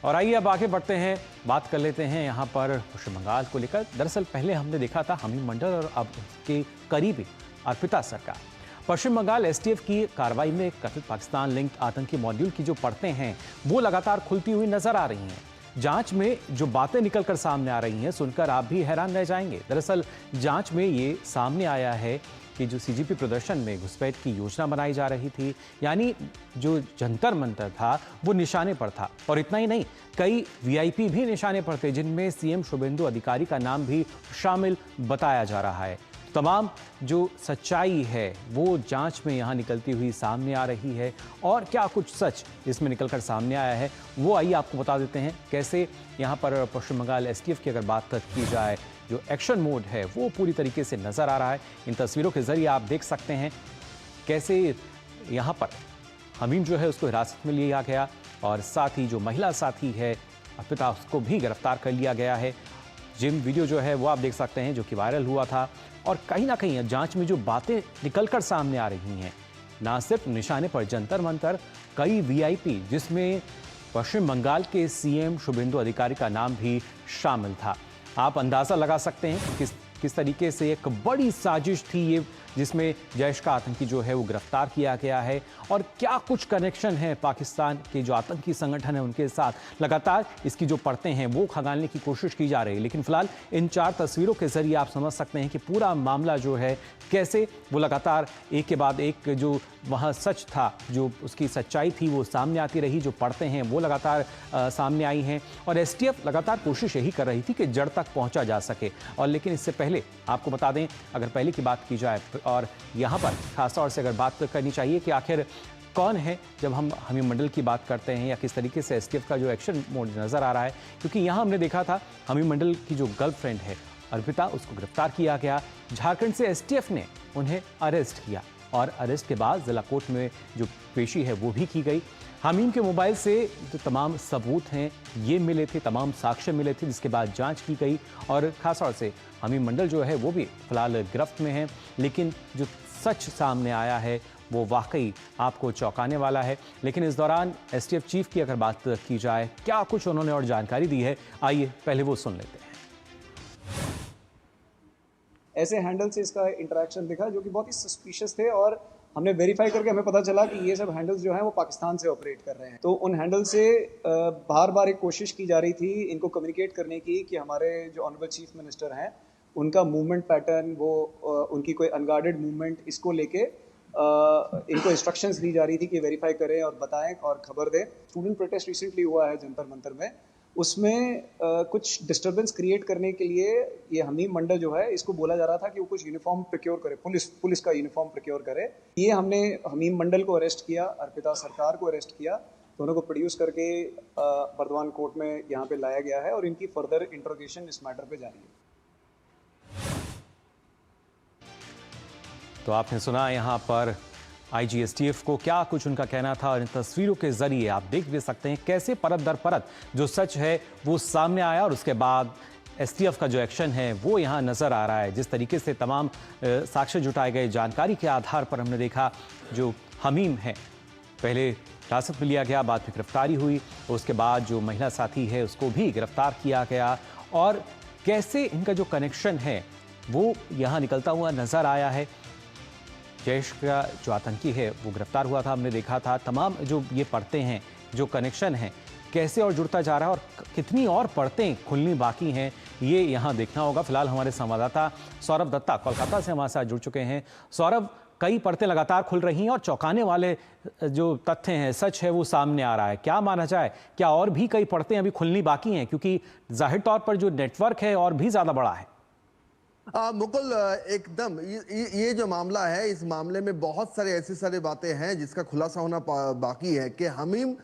और आइए अब आगे बढ़ते हैं, बात कर लेते हैं यहाँ पर पश्चिम बंगाल को लेकर। दरअसल पहले हमने देखा था हमीम मंडल और अब उसके करीबी अर्पिता सरकार। पश्चिम बंगाल एसटीएफ की कार्रवाई में कथित पाकिस्तान लिंक्ड आतंकी मॉड्यूल की जो परतें हैं वो लगातार खुलती हुई नजर आ रही हैं। जांच में जो बातें निकलकर सामने आ रही हैं सुनकर आप भी हैरान रह जाएंगे। दरअसल जांच में ये सामने आया है कि जो सीजीपी प्रदर्शन में घुसपैठ की योजना बनाई जा रही थी, यानी जो जंतर मंतर था वो निशाने पर था। और इतना ही नहीं, कई वीआईपी भी निशाने पर थे जिनमें सीएम शुभेंदु अधिकारी का नाम भी शामिल बताया जा रहा है। तमाम जो सच्चाई है वो जांच में यहाँ निकलती हुई सामने आ रही है। और क्या कुछ सच इसमें निकलकर सामने आया है वो आइए आपको बता देते हैं। कैसे यहाँ पर पश्चिम बंगाल एसटीएफ की अगर बात की जाए, जो एक्शन मोड है वो पूरी तरीके से नजर आ रहा है। इन तस्वीरों के जरिए आप देख सकते हैं कैसे यहाँ पर हमीम जो है उसको हिरासत में लिया गया और साथ ही जो महिला साथी है अर्पिता उसको भी गिरफ्तार कर लिया गया है। जिम वीडियो जो है वो आप देख सकते हैं जो कि वायरल हुआ था। और कहीं ना कहीं जांच में जो बातें निकलकर सामने आ रही हैं, ना सिर्फ निशाने पर जंतर मंतर, कई वीआईपी जिसमें पश्चिम बंगाल के सीएम शुभेंदु अधिकारी का नाम भी शामिल था। आप अंदाजा लगा सकते हैं किस तरीके से एक बड़ी साजिश थी ये, जिसमें जैश का आतंकी जो है वो गिरफ्तार किया गया है। और क्या कुछ कनेक्शन है पाकिस्तान के जो आतंकी संगठन है उनके साथ। लगातार इसकी जो परतें हैं वो खंगालने की कोशिश की जा रही है। लेकिन फिलहाल इन 4 तस्वीरों के जरिए आप समझ सकते हैं कि पूरा मामला जो है कैसे वो लगातार एक के बाद एक जो वहाँ सच था, जो उसकी सच्चाई थी वो सामने आती रही। जो परतें हैं वो लगातार सामने आई हैं और एसटीएफ लगातार कोशिश यही कर रही थी कि जड़ तक पहुंचा जा सके। और लेकिन इससे पहले आपको बता दें, अगर पहले की बात की जाए और यहाँ पर खासतौर से अगर बात करनी चाहिए कि आखिर कौन है जब हम हमीम मंडल की बात करते हैं या किस तरीके से एसटीएफ का जो एक्शन मोड नजर आ रहा है। क्योंकि यहाँ हमने देखा था हमीम मंडल की जो गर्लफ्रेंड है अर्पिता, उसको गिरफ्तार किया गया। झारखंड से एसटीएफ ने उन्हें अरेस्ट किया और अरेस्ट के बाद जिला कोर्ट में जो पेशी है वो भी की गई। हमीम के मोबाइल से जो तमाम सबूत हैं ये मिले थे, तमाम साक्ष्य मिले थे, जिसके बाद जांच की गई और खासतौर से हमीम मंडल जो है वो भी फिलहाल गिरफ्त में है। लेकिन जो सच सामने आया है वो वाकई आपको चौंकाने वाला है। लेकिन इस दौरान एसटीएफ चीफ की अगर बात की जाए, क्या कुछ उन्होंने और जानकारी दी है, आइए पहले वो सुन लेते हैं। ऐसे हैंडल से इसका इंटरेक्शन दिखा जो कि बहुत ही सस्पिशियस थे और हमने वेरीफाई करके हमें पता चला कि ये सब हैंडल्स जो हैं वो पाकिस्तान से ऑपरेट कर रहे हैं। तो उन हैंडल से बार बार एक कोशिश की जा रही थी इनको कम्युनिकेट करने की कि हमारे जो ऑनरेबल चीफ मिनिस्टर हैं उनका मूवमेंट पैटर्न, वो उनकी कोई अनगार्डेड मूवमेंट, इसको लेके इनको इंस्ट्रक्शंस दी जा रही थी कि वेरीफाई करें और बताएं और खबर दें। स्टूडेंट प्रोटेस्ट रिसेंटली हुआ है जंतर मंतर में, उसमें कुछ डिस्टर्बेंस क्रिएट करने के लिए ये हमीम मंडल जो है इसको बोला जा रहा था कि वो कुछ यूनिफॉर्म प्रोक्योर करे, पुलिस का यूनिफॉर्म प्रोक्योर करे। ये हमने हमीम मंडल को अरेस्ट किया, अर्पिता सरकार को अरेस्ट किया, दोनों को प्रोड्यूस करके बर्दवान कोर्ट में यहाँ पे लाया गया है और इनकी फर्दर इंट्रोगेशन इस मैटर पे जारी है। तो आपने सुना यहाँ पर आईजी एसटीएफ को क्या कुछ उनका कहना था और इन तस्वीरों के जरिए आप देख भी सकते हैं कैसे परत दर परत जो सच है वो सामने आया और उसके बाद एसटीएफ का जो एक्शन है वो यहाँ नजर आ रहा है। जिस तरीके से तमाम साक्ष्य जुटाए गए, जानकारी के आधार पर हमने देखा जो हमीम है पहले हिरासत में लिया गया, बाद में गिरफ्तारी हुई, उसके बाद जो महिला साथी है उसको भी गिरफ्तार किया गया और कैसे इनका जो कनेक्शन है वो यहाँ निकलता हुआ नजर आया है। जैश का जो आतंकी है वो गिरफ्तार हुआ था, हमने देखा था। तमाम जो ये परतें हैं, जो कनेक्शन हैं, कैसे और जुड़ता जा रहा है और कितनी और परतें खुलनी बाकी हैं ये यहाँ देखना होगा। फिलहाल हमारे संवाददाता सौरभ दत्ता कोलकाता से हमारे साथ जुड़ चुके हैं। सौरभ, कई परतें लगातार खुल रही हैं और चौंकाने वाले जो तथ्य हैं, सच है वो सामने आ रहा है। क्या माना जाए, क्या और भी कई परतें अभी खुलनी बाकी हैं? क्योंकि जाहिर तौर पर जो नेटवर्क है और भी ज़्यादा बड़ा है। मुकुल, एकदम ये जो मामला है, इस मामले में बहुत सारे बातें हैं जिसका खुलासा होना बाकी है कि हमीम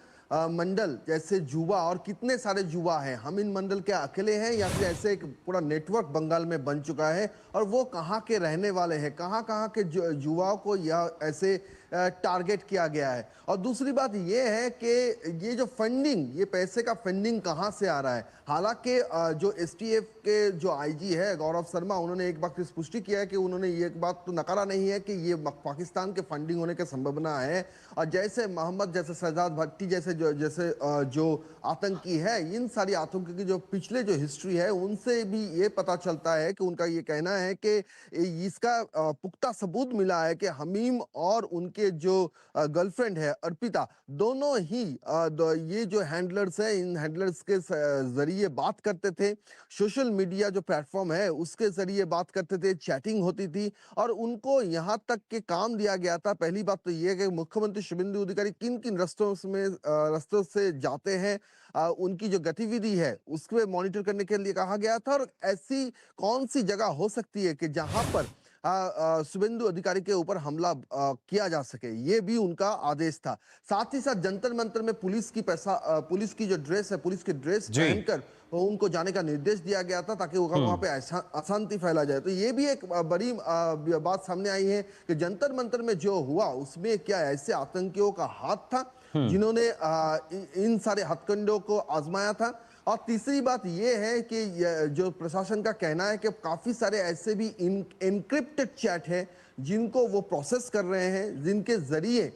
मंडल जैसे जुआ, और कितने सारे जुआ हैं, हमीम मंडल के अकेले हैं या फिर ऐसे एक पूरा नेटवर्क बंगाल में बन चुका है और वो कहाँ के रहने वाले हैं, कहाँ के जुआओं को या ऐसे टारगेट किया गया है। और दूसरी बात ये है कि ये जो फंडिंग, ये पैसे का फंडिंग कहाँ से आ रहा है। हालांकि जो एसटीएफ के जो आईजी है गौरव शर्मा, उन्होंने एक बात की पुष्टि किया है कि उन्होंने ये बात तो नकारा नहीं है कि ये पाकिस्तान के फंडिंग होने की संभावना है। और जैसे मोहम्मद, जैसे शहजाद भट्टी जो आतंकी है, इन सारी आतंकी की जो पिछले जो हिस्ट्री है उनसे भी ये पता चलता है कि उनका ये कहना है कि इसका पुख्ता सबूत मिला है कि हमीम और उनके जो गर्लफ्रेंड है अर्पिता, दोनों ही ये जो हैंडलर्स हैं, इन हैंडलर्स के जरिए बात करते थे, सोशल मीडिया जो प्लेटफॉर्म है उसके जरिए बात करते थे, चैटिंग होती थी और उनको यहाँ तक के काम दिया गया था। पहली बात तो ये कि मुख्यमंत्री शुभेंदु अधिकारी किन किन रस्तों से जाते हैं, उनकी जो गतिविधि है उसको मॉनिटर करने के लिए कहा गया था। और ऐसी कौन सी जगह हो सकती है कि जहां पर शुभेंदु अधिकारी के ऊपर हमला किया जा सके, ये भी उनका आदेश था। साथ ही साथ जंतर मंतर में पुलिस की जो ड्रेस है, पुलिस की ड्रेस पहनकर उनको जाने का निर्देश दिया गया था ताकि वहां पे अशांति फैला जाए। तो ये भी एक बड़ी बात सामने आई है कि जंतर मंतर में जो हुआ उसमें क्या ऐसे आतंकियों का हाथ था जिन्होंने इन सारे हथकंडों को आजमाया था। और तीसरी बात यह है कि जो प्रशासन का कहना है कि काफी सारे ऐसे भी एनक्रिप्टेड चैट है जिनको वो प्रोसेस कर रहे हैं, जिनके जरिए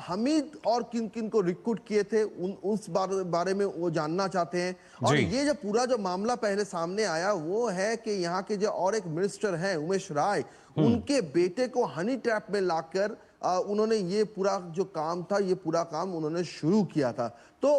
हमीद और किन किन को रिक्रूट किए थे उस बारे में वो जानना चाहते हैं। और ये जो पूरा जो मामला पहले सामने आया वो है कि यहाँ के जो और एक मिनिस्टर हैं उमेश राय, उनके बेटे को हनी ट्रैप में लाकर उन्होंने ये पूरा जो काम था, ये पूरा काम उन्होंने शुरू किया था। तो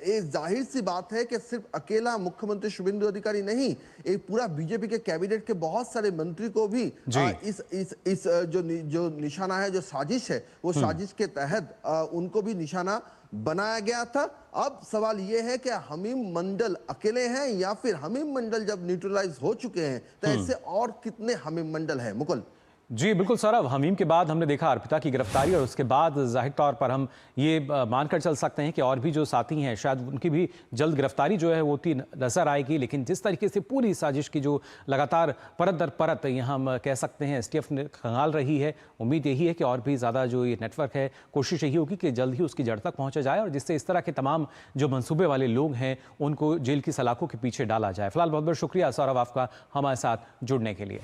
एक जाहिर सी बात है कि सिर्फ अकेला मुख्यमंत्री शुभेंदु अधिकारी नहीं, एक पूरा बीजेपी के कैबिनेट के बहुत सारे मंत्री को भी इस जो निशाना है, जो साजिश है, वो साजिश के तहत उनको भी निशाना बनाया गया था। अब सवाल यह है कि हमीम मंडल अकेले हैं या फिर हमीम मंडल जब न्यूट्रलाइज हो चुके हैं तो ऐसे और कितने हमीम मंडल हैं। मुकुल जी बिल्कुल सौरभ, हमीम के बाद हमने देखा अर्पिता की गिरफ्तारी और उसके बाद जाहिर तौर पर हम ये मानकर चल सकते हैं कि और भी जो साथी हैं शायद उनकी भी जल्द गिरफ्तारी जो है वो होती नजर आएगी। लेकिन जिस तरीके से पूरी साजिश की जो लगातार परत दर परत यहाँ हम कह सकते हैं एसटीएफ ने खंगाल रही है, उम्मीद यही है कि और भी ज़्यादा जो ये नेटवर्क है, कोशिश यही होगी कि जल्द ही उसकी जड़ तक पहुँचा जाए और जिससे इस तरह के तमाम जो मंसूबे वाले लोग हैं उनको जेल की सलाखों के पीछे डाला जाए। फिलहाल बहुत बहुत शुक्रिया सौरभ आपका हमारे साथ जुड़ने के लिए।